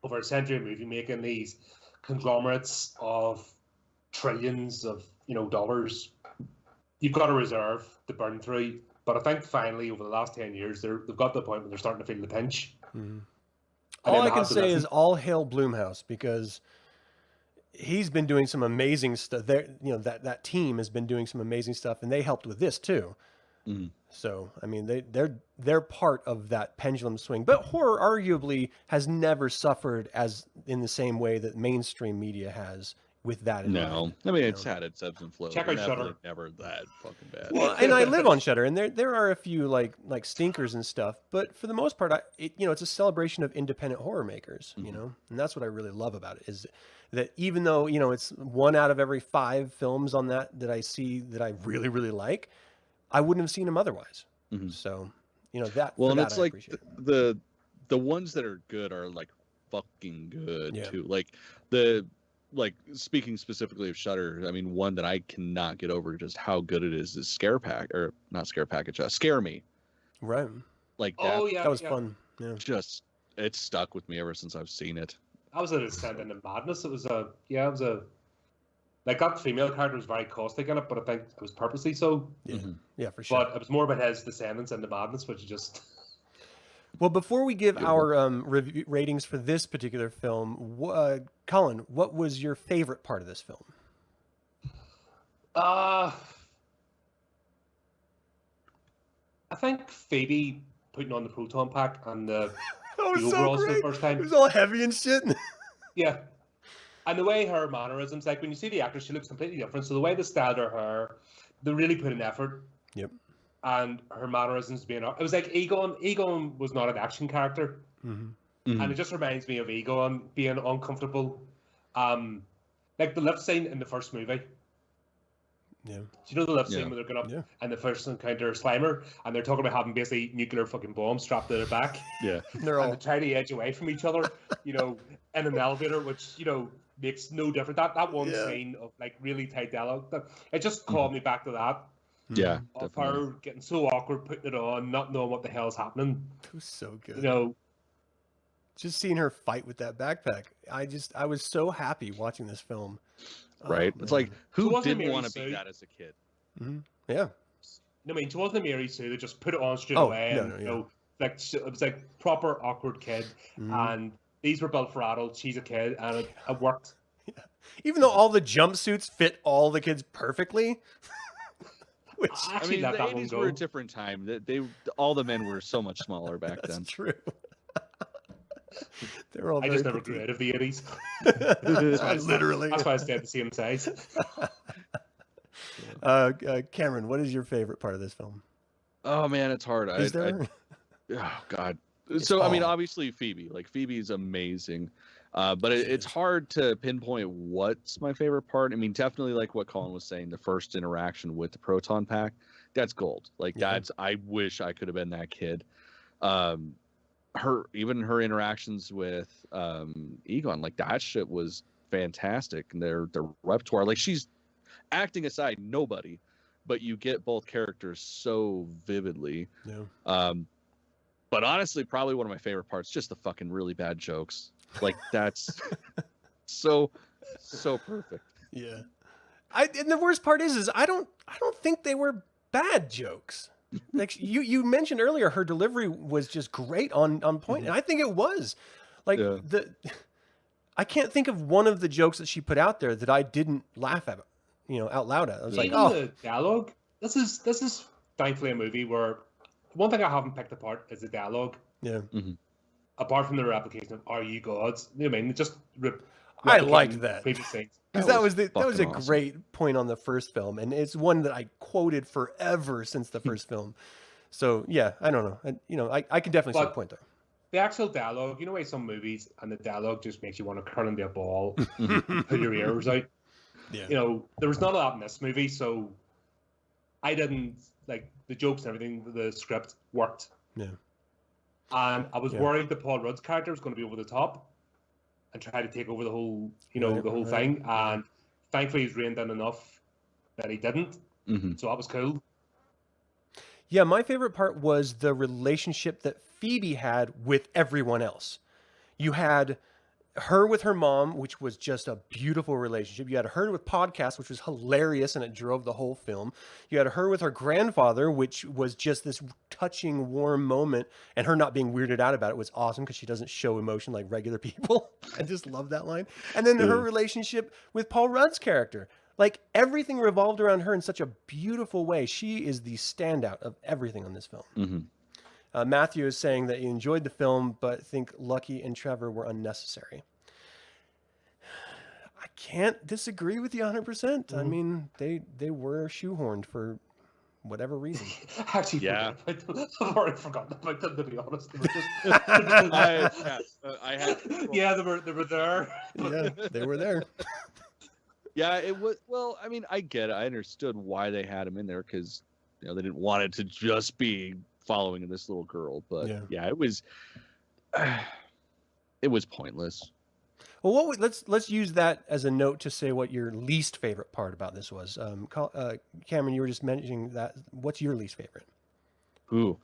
over a century of movie making these conglomerates of trillions of dollars, you've got a reserve to burn through. But I think finally, over the last 10 years, they've got to the point where they're starting to feel the pinch. Mm-hmm. All I can say is all hail Blumhouse, because he's been doing some amazing stuff. That team has been doing some amazing stuff, and they helped with this too. Mm-hmm. So, I mean, they're part of that pendulum swing. But horror arguably has never suffered as in the same way that mainstream media has with that in mind. I mean, it's had its ebbs and flows. Check out Shudder. Never that fucking bad. Well, and I live on Shudder, and there are a few like stinkers and stuff, but for the most part, it's a celebration of independent horror makers, Mm-hmm. and that's what I really love about it, is that even though it's 1 out of every 5 films on that I see that I really really like, I wouldn't have seen them otherwise. Mm-hmm. So, that. Well, and that it's I like appreciate. the ones that are good are like fucking good Yeah. too. Like speaking specifically of Shudder, I mean, one that I cannot get over just how good it is Scare Me. Right. Like that. Oh yeah, That was fun. Yeah. Just it's stuck with me ever since I've seen it. That was a descent into madness. It was like that female character was very caustic in it, but I think it was purposely so. Yeah. Mm-hmm. Yeah, for sure. But it was more about his descendants into madness, which is just. Well, before we give our ratings for this particular film, Colin, what was your favorite part of this film? I think Phoebe putting on the proton pack and the overalls for the first time. It was all heavy and shit. Yeah. And the way her mannerisms, like when you see the actress, she looks completely different. So the way they styled her hair, they really put in effort. Yep. And her mannerisms being, it was like Egon. Egon was not an action character. Mm-hmm. Mm-hmm. And it just reminds me of Egon being uncomfortable. Like the lift scene in the first movie. Yeah. Do you know the lift scene where they're going up Yeah. and the first encounter Slimer and they're talking about having basically nuclear fucking bombs strapped to their back? Yeah. They're And all they try to edge away from each other, in an elevator, which, makes no difference. That one scene of like really tight dialogue, it just called me back to that. Yeah. Of Definitely. her getting so awkward, putting it on, not knowing what the hell's happening. It was so good. Just seeing her fight with that backpack. I was so happy watching this film. Right. Oh, It's man. like, who wasn't didn't Mary want to Sue. be that as a kid? Mm-hmm. Yeah. I mean, she wasn't a Mary Sue. They just put it on straight Oh, away. no, And, no, you yeah. know, like it was like proper awkward kid, and these were built for adults. She's a kid, and it worked. Even though all the jumpsuits fit all the kids perfectly. Which I I actually mean, let the that one 80s go. were a different time. All the men were so much smaller back that's then. true. They were all I just very never grew petite. out of the 80s. Literally. That's why I stayed the same size. Cameron, what is your favorite part of this film? Oh man, it's hard. Is there? Oh god. It's So I mean, all. obviously Phoebe. Like Phoebe's amazing, but it's hard to pinpoint what's my favorite part. I mean, definitely like what Colin was saying, the first interaction with the proton pack. That's gold. Like Yeah. I wish I could have been that kid. Her interactions with Egon, like that shit was fantastic. And their repertoire, like she's acting aside, nobody, but you get both characters so vividly. Yeah. But honestly, probably one of my favorite parts, just the fucking really bad jokes. Like that's so perfect. Yeah. And the worst part is I don't think they were bad jokes. Like you mentioned earlier, her delivery was just great on point, and I think it was. Like I can't think of one of the jokes that she put out there that I didn't laugh at, out loud at. I was like, Even oh, the dialogue. This is thankfully a movie where one thing I haven't picked apart is the dialogue. yeah. Apart from the replication of "Are you gods?" You know what I mean? Just I replicating liked that. previous things. Because that was a fucking awesome. great point on the first film, and it's one that I quoted forever since the first film. So yeah, I don't know. I can definitely see the But- point there. The actual dialogue, you know, why some movies and the dialogue just makes you want to curl into a ball, put your ears out. Yeah. You know, there was none of that in this movie, so I didn't like the jokes and everything. The script worked, Yeah. and I was Yeah. worried that Paul Rudd's character was going to be over the top and try to take over the whole, Right, the whole right. thing. And thankfully, he's reined in enough that he didn't. So that was cool. Yeah, my favorite part was the relationship that Phoebe had with everyone else. You had her with her mom, which was just a beautiful relationship. You had her with podcast, which was hilarious, and it drove the whole film. You had her with her grandfather, which was just this touching, warm moment, and her not being weirded out about it was awesome because she doesn't show emotion like regular people. I just love that line. And then her relationship with Paul Rudd's character. Like, everything revolved around her in such a beautiful way. She is the standout of everything on this film. Mm-hmm. Matthew is saying that he enjoyed the film, but think Lucky and Trevor were unnecessary. I can't disagree with you 100%. I mean, they were shoehorned for whatever reason. Actually, yeah. I've already forgotten about them, to be honest. They were just... I had. Yeah, they were there. Yeah, they were there. Yeah, it was. Well, I mean, I get it. I understood why they had him in there because they didn't want it to just be following this little girl. But yeah it was. It was pointless. Well, let's use that as a note to say what your least favorite part about this was. Cameron, you were just mentioning that. What's your least favorite? Ooh,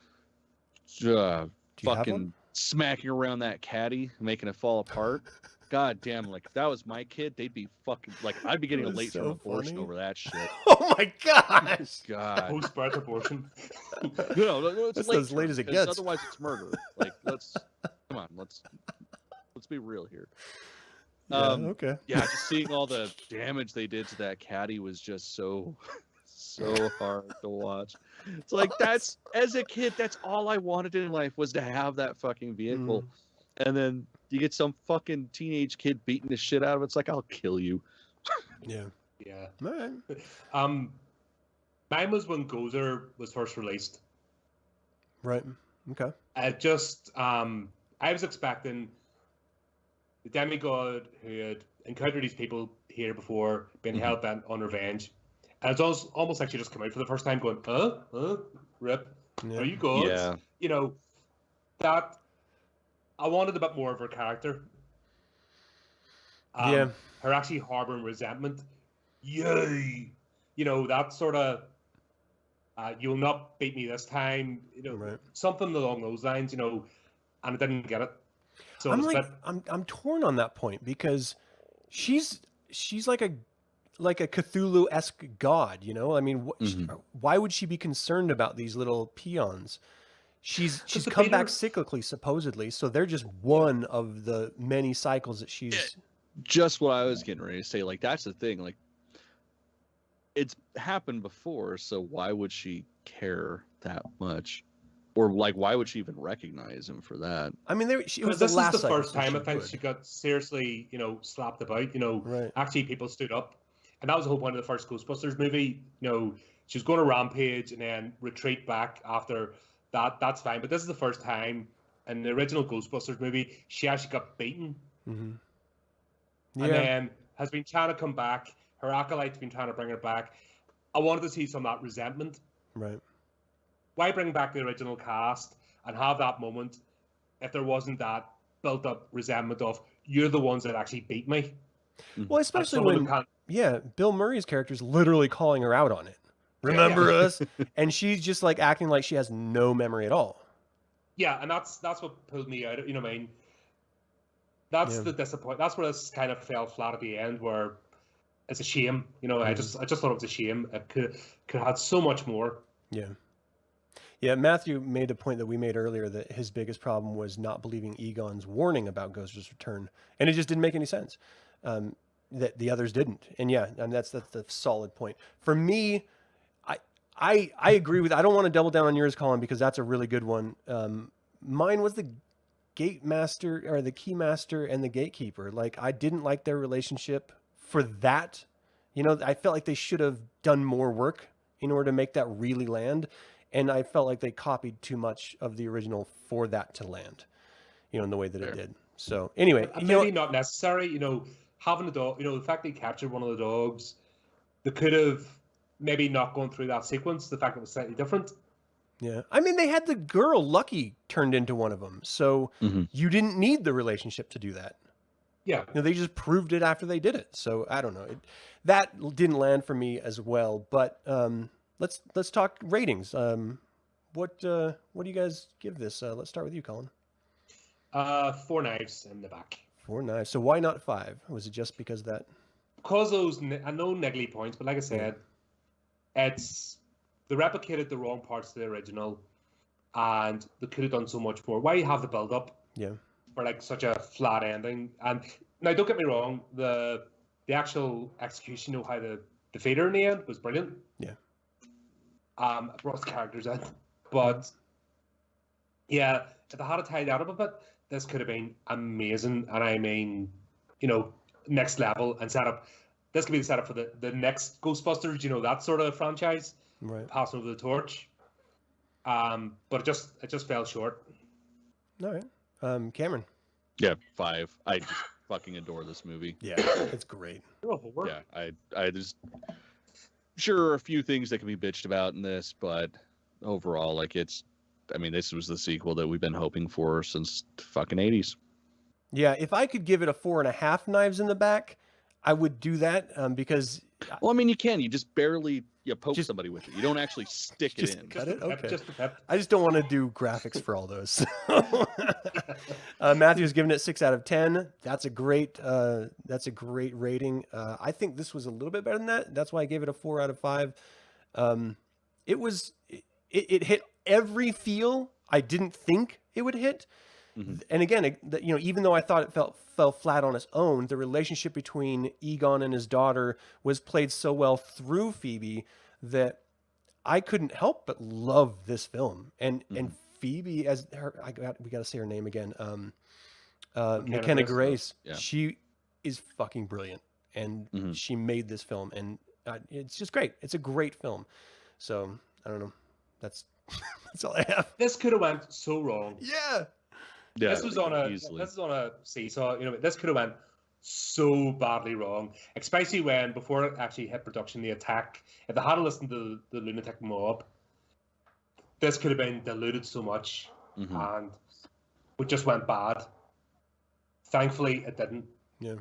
fucking smacking around that caddy, making it fall apart. God damn, like if that was my kid, they'd be fucking like I'd be getting a late term abortion over that shit. Oh my gosh! God, post-birth abortion. No, it's that's as late as it gets. Otherwise, it's murder. Like let's be real here. Okay. Yeah, just seeing all the damage they did to that caddy was just so hard to watch. It's like that's as a kid, that's all I wanted in life was to have that fucking vehicle, and then you get some fucking teenage kid beating the shit out of it. It's like I'll kill you. Yeah. All right. Mine was when Gozer was first released. Right. Okay. I was expecting the demigod who had encountered these people here before, been hell bent on revenge. And it's almost like she just come out for the first time going, rip, are you gods? Yeah. You know, that I wanted a bit more of her character. Her actually harboring resentment. Yay! You know, that sort of, you'll not beat me this time. You know, something along those lines, you know, and I didn't get it. So I'm torn on that point because she's like a Cthulhu-esque god, you know? I mean, why would she be concerned about these little peons? She's come back cyclically, supposedly, so they're just one of the many cycles that she's... Just what I was getting ready to say. Like, that's the thing. Like, it's happened before, so why would she care that much? Or, like, why would she even recognize him for that? I mean, it was this the last is the first cycle, time I think she got seriously, you know, slapped about. You know, actually people stood up. And that was the whole point of the first Ghostbusters movie. You know, she was going to rampage and then retreat back after that. That's fine. But this is the first time in the original Ghostbusters movie she actually got beaten. Mm-hmm. Yeah. And then has been trying to come back. Her acolyte's been trying to bring her back. I wanted to see some of that resentment. Right. Why bring back the original cast and have that moment if there wasn't that built-up resentment of, you're the ones that actually beat me? Well, especially when... Bill Murray's character is literally calling her out on it. Remember us? And she's just like acting like she has no memory at all. Yeah, and that's what pulled me out. You know what I mean? That's the disappointment. That's where this kind of fell flat at the end, where it's a shame. You know, I just thought it was a shame. It could have had so much more. Yeah. Yeah, Matthew made the point that we made earlier that his biggest problem was not believing Egon's warning about Ghost's return, and it just didn't make any sense. That the others didn't. And that's the solid point. For me, I agree with, I don't want to double down on yours, Colin, because that's a really good one. Mine was the gate master, or the key master and the gatekeeper. Like, I didn't like their relationship for that. You know, I felt like they should have done more work in order to make that really land. And I felt like they copied too much of the original for that to land, you know, in the way that it did. So anyway, maybe not necessary, you know, having a dog, you know, the fact they captured one of the dogs, they could have maybe not gone through that sequence. The fact it was slightly different. Yeah. I mean, they had the girl Lucky turned into one of them. So you didn't need the relationship to do that. Yeah. You know, they just proved it after they did it. So I don't know. That didn't land for me as well. But let's talk ratings. What do you guys give this? Let's start with you, Colin. 4 knives in the back. 4 knives. So why not 5? Was it just because that? Because those, I know niggly points, but like I said, they replicated the wrong parts of the original, and they could have done so much more. Why you have the build up? Yeah. For like such a flat ending. And now, don't get me wrong, the actual execution of how to defeat her in the end was brilliant. Yeah. It brought the characters in, but yeah, if they had tied that up a bit, this could have been amazing. And I mean, next level and setup. This could be the setup for the next Ghostbusters, that sort of franchise, right? Passing over the torch. But it just fell short. All right, Cameron. Yeah, 5. I just fucking adore this movie. Yeah, it's great. Yeah, I just sure a few things that can be bitched about in this, but overall, like this was the sequel that we've been hoping for since the fucking 80s. Yeah, if I could give it a 4.5 knives in the back, I would do that because. Well, I mean, you can. You just barely poke somebody with it. You don't actually stick it in. Cut it? Okay. Just the pep. I just don't want to do graphics for all those. Matthew's giving it 6 out of 10. That's a great rating. I think this was a little bit better than that. That's why I gave it a 4 out of 5. It hit every feel I didn't think it would hit. Mm-hmm. And again, even though I thought it fell flat on its own, the relationship between Egon and his daughter was played so well through Phoebe that I couldn't help but love this film. And Phoebe, as her, we got to say her name again, Mckenna Grace. Yeah. She is fucking brilliant, and she made this film, and it's just great. It's a great film. So I don't know. That's all I have. This could have went so wrong. Yeah. Yeah, this was on a seesaw. This could have went so badly wrong, especially when before it actually hit production, the attack. If they had listened to the lunatic mob, this could have been diluted so much, and it just went bad. Thankfully, it didn't. Yeah.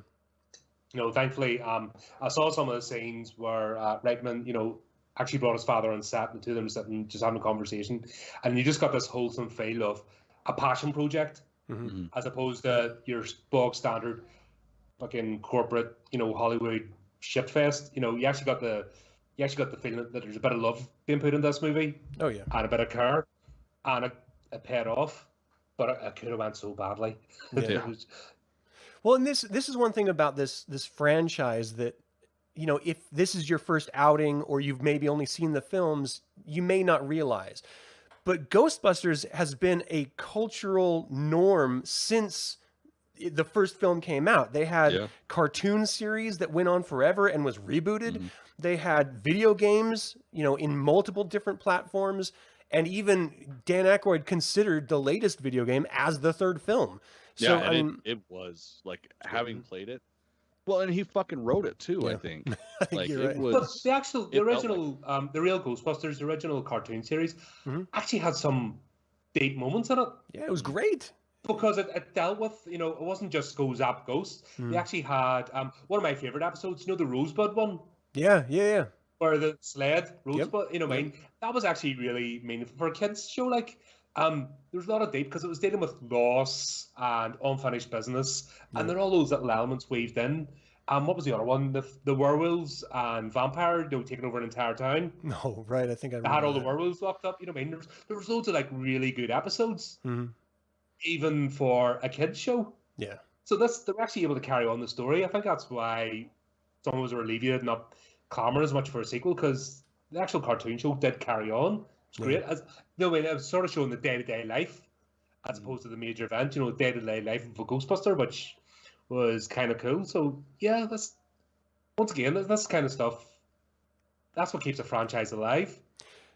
Thankfully, I saw some of the scenes where Reitman, actually brought his father on set, and the two of them sitting just having a conversation, and you just got this wholesome feel of a passion project, as opposed to your bog standard fucking corporate, Hollywood shitfest. You actually got the feeling that there's a bit of love being put in this movie. Oh yeah, and a bit of care, and it paid off, but it could have went so badly. Yeah. Well, and this is one thing about this franchise that, if this is your first outing or you've maybe only seen the films, you may not realize. But Ghostbusters has been a cultural norm since the first film came out. They had cartoon series that went on forever and was rebooted. They had video games, in multiple different platforms. And even Dan Aykroyd considered the latest video game as the third film. So, yeah, and it was like having played it. Well, and he fucking wrote it too, I think. Like you're right. it was. But the original, the real Ghostbusters, the original cartoon series, actually had some deep moments in it. Yeah, it was great. Because it dealt with, it wasn't just go zap ghost. They actually had one of my favorite episodes, the Rosebud one. Yeah. Or the sled, Rosebud, that was actually really meaningful for a kids show. Like, there was a lot of deep because it was dealing with loss and unfinished business, and there are all those little elements weaved in. What was the other one? The werewolves and vampire, taking over an entire town. No, right. I think I had all the werewolves locked up. There was loads of like really good episodes, even for a kids show. Yeah. So they're actually able to carry on the story. I think that's why some of us were alleviated, not clamoring as much for a sequel, because the actual cartoon show did carry on. It's great. It was sort of showing the day-to-day life as opposed to the major event, day-to-day life of a Ghostbuster, which was kind of cool. So, yeah, this kind of stuff, that's what keeps a franchise alive.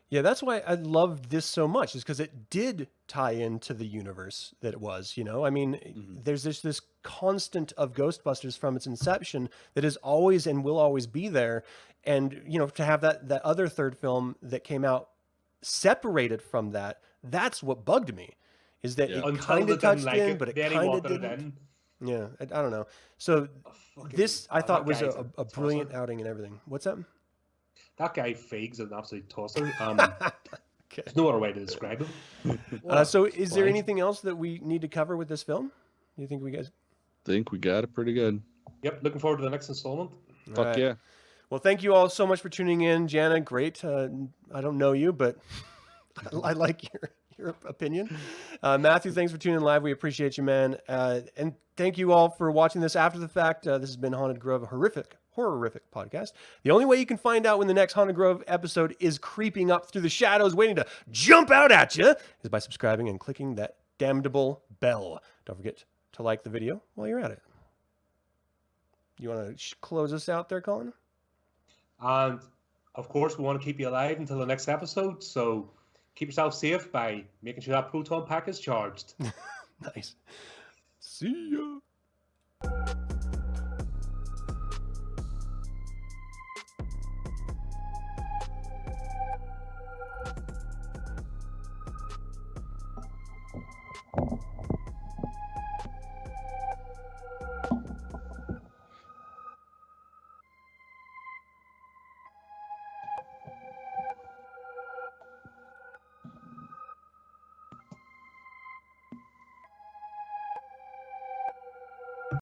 Yeah, that's why I loved this so much, is because it did tie into the universe that it was, I mean, there's this constant of Ghostbusters from its inception that is always and will always be there. And, to have that other third film that came out separated from that's what bugged me, is that it kind of touched in, but it kind of didn't. Yeah, I don't know. So this, I thought, was a brilliant outing and everything. What's that? That guy Feig's an absolute tosser. There's no other way to describe him. So is there anything else that we need to cover with this film? Do you think we guys? think we got it pretty good. Yep, looking forward to the next installment. Fuck yeah. Well, thank you all so much for tuning in. Jana, great. I don't know you, but I like your opinion. Matthew, thanks for tuning in live. We appreciate you, man. And thank you all for watching this after the fact. This has been Haunted Grove, a horrific podcast. The only way you can find out when the next Haunted Grove episode is creeping up through the shadows, waiting to jump out at you, is by subscribing and clicking that damnable bell. Don't forget to like the video while you're at it. You want to close us out there, Colin? And of course, we want to keep you alive until the next episode. So keep yourself safe by making sure that proton pack is charged. Nice. See ya.